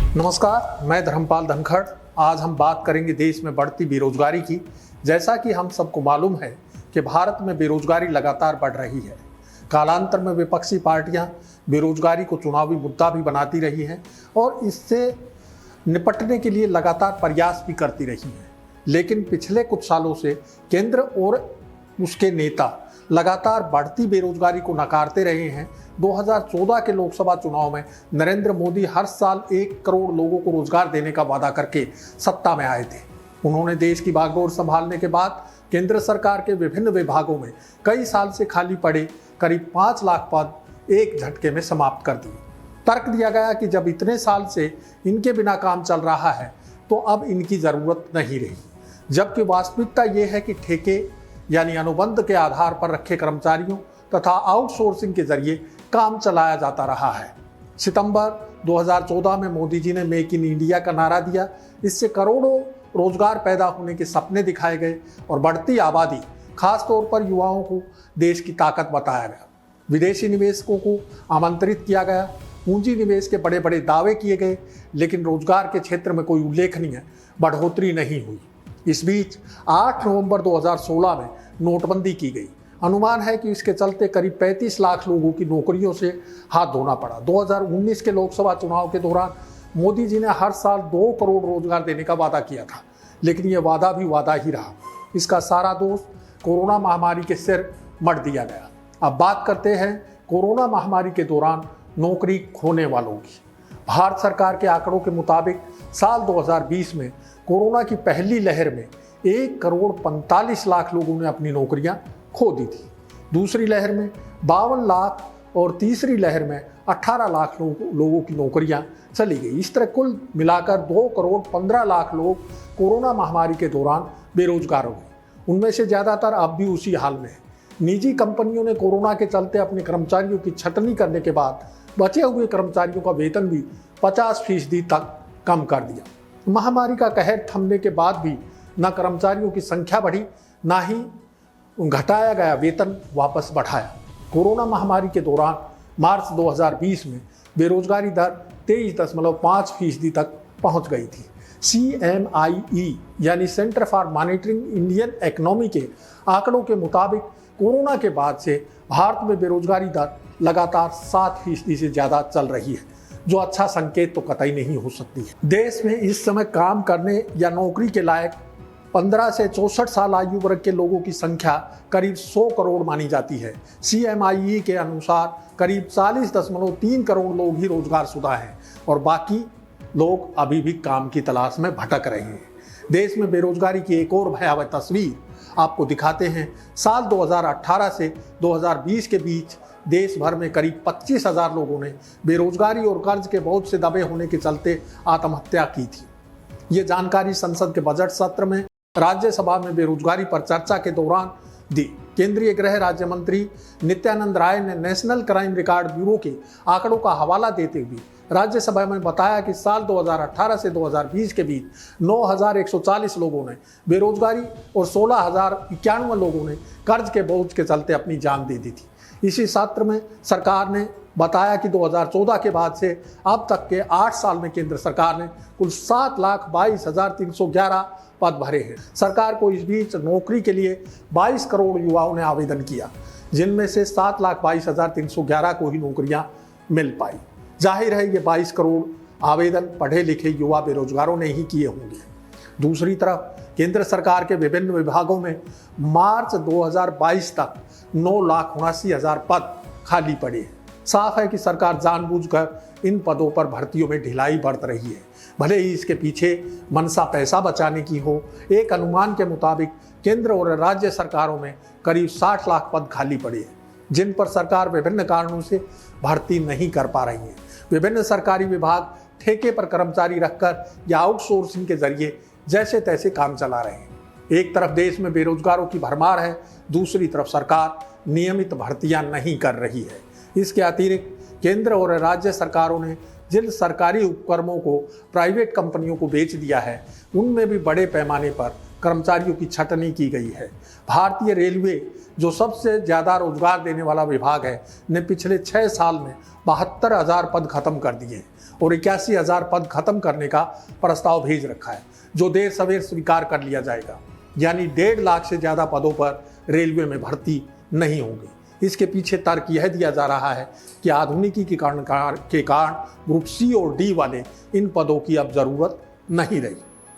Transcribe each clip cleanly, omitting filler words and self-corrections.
नमस्कार, मैं धर्मपाल धनखड़। आज हम बात करेंगे देश में बढ़ती बेरोजगारी की। जैसा कि हम सबको मालूम है कि भारत में बेरोजगारी लगातार बढ़ रही है। कालांतर में विपक्षी पार्टियां बेरोजगारी को चुनावी मुद्दा भी बनाती रही हैं और इससे निपटने के लिए लगातार प्रयास भी करती रही हैं। लेकिन पिछले कुछ सालों से केंद्र और उसके नेता लगातार बढ़ती बेरोजगारी को नकारते रहे हैं। 2014 के लोकसभा चुनाव में नरेंद्र मोदी हर साल 1 करोड़ लोगों को रोजगार देने का वादा करके सत्ता में आए थे। उन्होंने देश की बागडोर संभालने के बाद केंद्र सरकार के विभिन्न विभागों में कई साल से खाली पड़े करीब 5 लाख पद एक झटके में समाप्त कर दिए। तर्क दिया गया कि जब इतने साल से इनके बिना काम चल रहा है तो अब इनकी ज़रूरत नहीं रही, जबकि वास्तविकता ये है कि ठेके यानी अनुबंध के आधार पर रखे कर्मचारियों तथा आउटसोर्सिंग के जरिए काम चलाया जाता रहा है। सितंबर 2014 में मोदी जी ने मेक इन इंडिया का नारा दिया। इससे करोड़ों रोजगार पैदा होने के सपने दिखाए गए और बढ़ती आबादी, खासतौर पर युवाओं को देश की ताकत बताया गया। विदेशी निवेशकों को आमंत्रित किया गया, पूंजी निवेश के बड़े बड़े दावे किए गए, लेकिन रोजगार के क्षेत्र में कोई उल्लेखनीय बढ़ोतरी नहीं हुई। इस बीच 8 नवंबर 2016 में नोटबंदी की गई। अनुमान है कि इसके चलते करीब 35 लाख लोगों की नौकरियों से हाथ धोना पड़ा। 2019 के लोकसभा चुनाव के दौरान मोदी जी ने हर साल 2 करोड़ रोजगार देने का वादा किया था, लेकिन यह वादा भी वादा ही रहा। इसका सारा दोष कोरोना महामारी के सिर मढ़ दिया गया। अब बात करते हैं कोरोना महामारी के दौरान नौकरी खोने वालों की। भारत सरकार के आंकड़ों के मुताबिक साल 2020 में कोरोना की पहली लहर में 1 करोड़ 45 लाख लोगों ने अपनी नौकरियां खो दी थी। दूसरी लहर में 52 लाख और तीसरी लहर में 18 लाख लोगों की नौकरियां चली गई। इस तरह कुल मिलाकर 2 करोड़ 15 लाख लोग कोरोना महामारी के दौरान बेरोजगार हो गए। उनमें से ज़्यादातर अब भी उसी हाल में है। निजी कंपनियों ने कोरोना के चलते अपने कर्मचारियों की छटनी करने के बाद बचे हुए कर्मचारियों का वेतन भी 50% तक कम कर दिया। महामारी का कहर थमने के बाद भी न कर्मचारियों की संख्या बढ़ी, ना ही घटाया गया वेतन वापस बढ़ाया। कोरोना महामारी के दौरान मार्च 2020 में बेरोजगारी दर 23.5% तक पहुंच गई थी। CMIE यानी centre for monitoring Indian economy के आंकड़ों के मुताबिक कोरोना के बाद से भारत में बेरोजगारी दर लगातार 7% से ज़्यादा चल रही है, जो अच्छा संकेत तो कतई नहीं हो सकती है। देश में इस समय काम करने या नौकरी के लायक 15 से 64 साल आयु वर्ग के लोगों की संख्या करीब 100 करोड़ मानी जाती है। CMIE के अनुसार करीब 40.3 करोड़ लोग ही रोजगारशुदा हैं और बाकी लोग अभी भी काम की तलाश में भटक रहे हैं। देश में बेरोजगारी की एक और भयावह तस्वीर आपको दिखाते हैं। साल 2018 से 2020 के बीच देश भर में करीब 25,000 लोगों ने बेरोजगारी और कर्ज के बोझ से दबे होने के चलते आत्महत्या की थी। ये जानकारी संसद के बजट सत्र में राज्यसभा में बेरोजगारी पर चर्चा के दौरान दी। केंद्रीय गृह राज्य मंत्री नित्यानंद राय ने नेशनल क्राइम रिकॉर्ड ब्यूरो के आंकड़ों का हवाला देते हुए राज्यसभा में बताया कि साल 2018 से 2020 के बीच 9,140 लोगों ने बेरोजगारी और 16,091 लोगों ने कर्ज के बोझ के चलते अपनी जान दे दी थी। इसी सत्र में सरकार ने बताया कि 2014 के बाद से अब तक के 8 साल में केंद्र सरकार ने कुल 7,22,311 पद भरे हैं। सरकार को इस बीच नौकरी के लिए 22 करोड़ युवाओं ने आवेदन किया, जिनमें से 7,22,311 को ही नौकरियां मिल पाई। जाहिर है ये 22 करोड़ आवेदन पढ़े लिखे युवा बेरोजगारों ने ही किए होंगे। दूसरी तरफ केंद्र सरकार के विभिन्न विभागों में मार्च 2022 तक 9,79,000 पद खाली पड़े हैं। साफ है कि सरकार जानबूझकर इन पदों पर भर्तियों में ढिलाई बरत रही है, भले ही इसके पीछे मनसा पैसा बचाने की हो। एक अनुमान के मुताबिक केंद्र और राज्य सरकारों में करीब 60 लाख पद खाली पड़े हैं, जिन पर सरकार विभिन्न कारणों से भर्ती नहीं कर पा रही है। विभिन्न सरकारी विभाग ठेके पर कर्मचारी रखकर या आउटसोर्सिंग के जरिए जैसे तैसे काम चला रहे हैं। एक तरफ देश में बेरोजगारों की भरमार है, दूसरी तरफ सरकार नियमित भर्तियां नहीं कर रही है। इसके अतिरिक्त केंद्र और राज्य सरकारों ने जिन सरकारी उपक्रमों को प्राइवेट कंपनियों को बेच दिया है, उनमें भी बड़े पैमाने पर कर्मचारियों की छटनी की गई है। भारतीय रेलवे, जो सबसे ज़्यादा रोजगार देने वाला विभाग है, ने पिछले 6 साल में 72,000 पद खत्म कर दिए और 81,000 पद खत्म करने का प्रस्ताव भेज रखा है, जो देर सवेर स्वीकार कर लिया जाएगा। यानी 1.5 लाख से ज़्यादा पदों पर रेलवे में भर्ती नहीं होगी। इसके पीछे तर्क यह दिया जा रहा है कि आधुनिकी के कारण ग्रुप सी और डी वाले इन पदों की अब जरूरत नहीं रही।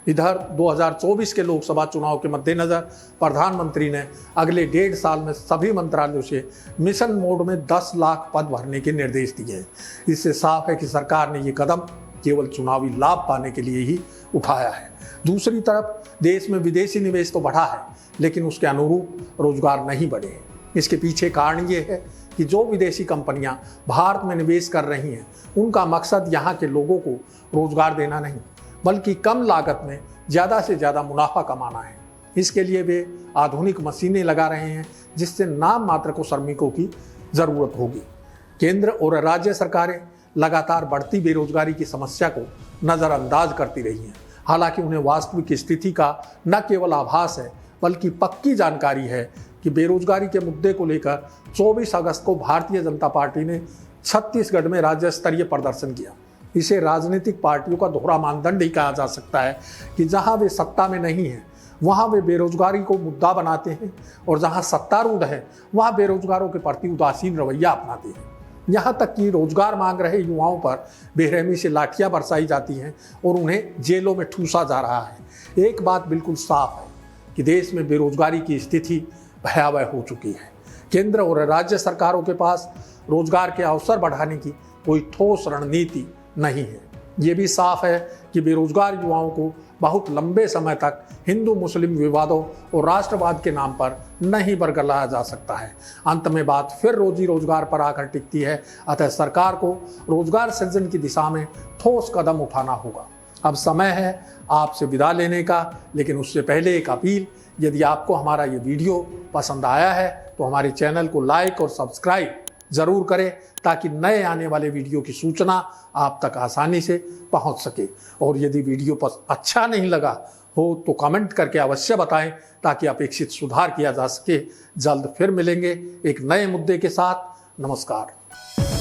इधर 2024 के लोकसभा चुनाव के मद्देनजर प्रधानमंत्री ने अगले 1.5 साल में सभी मंत्रालयों से मिशन मोड में 10 लाख पद भरने के निर्देश दिए हैं। इससे साफ है कि सरकार ने ये कदम केवल चुनावी लाभ पाने के लिए ही उठाया है। दूसरी तरफ देश में विदेशी निवेश तो बढ़ा है, लेकिन उसके अनुरूप रोजगार नहीं बढ़े हैं। इसके पीछे कारण ये है कि जो विदेशी कंपनियां भारत में निवेश कर रही हैं, उनका मकसद यहाँ के लोगों को रोजगार देना नहीं, बल्कि कम लागत में ज़्यादा से ज़्यादा मुनाफा कमाना है। इसके लिए वे आधुनिक मशीनें लगा रहे हैं, जिससे नाम मात्र को श्रमिकों की ज़रूरत होगी। केंद्र और राज्य सरकारें लगातार बढ़ती बेरोजगारी की समस्या को नज़रअंदाज करती रही हैं। हालांकि उन्हें वास्तविक स्थिति का न केवल आभास है, बल्कि पक्की जानकारी है कि बेरोजगारी के मुद्दे को लेकर 24 अगस्त को भारतीय जनता पार्टी ने छत्तीसगढ़ में राज्य स्तरीय प्रदर्शन किया। इसे राजनीतिक पार्टियों का दोहरा मानदंड ही कहा जा सकता है कि जहां वे सत्ता में नहीं हैं, वहां वे बेरोजगारी को मुद्दा बनाते हैं, और जहां सत्तारूढ़ है वहां बेरोजगारों के प्रति उदासीन रवैया अपनाते हैं। यहाँ तक कि रोजगार मांग रहे युवाओं पर बेरहमी से लाठियां बरसाई जाती हैं और उन्हें जेलों में ठूसा जा रहा है। एक बात बिल्कुल साफ है कि देश में बेरोजगारी की स्थिति भयावह हो चुकी है। केंद्र और राज्य सरकारों के पास रोजगार के अवसर बढ़ाने की कोई ठोस रणनीति नहीं है। ये भी साफ है कि बेरोजगार युवाओं को बहुत लंबे समय तक हिंदू मुस्लिम विवादों और राष्ट्रवाद के नाम पर नहीं बरगलाया जा सकता है। अंत में बात फिर रोजी रोजगार पर आकर टिकती है। अतः सरकार को रोजगार सृजन की दिशा में ठोस कदम उठाना होगा। अब समय है आपसे विदा लेने का, लेकिन उससे पहले एक अपील, यदि आपको हमारा ये वीडियो पसंद आया है तो हमारे चैनल को लाइक और सब्सक्राइब ज़रूर करें, ताकि नए आने वाले वीडियो की सूचना आप तक आसानी से पहुंच सके। और यदि वीडियो अच्छा नहीं लगा हो तो कमेंट करके अवश्य बताएं, ताकि अपेक्षित सुधार किया जा सके। जल्द फिर मिलेंगे एक नए मुद्दे के साथ। नमस्कार।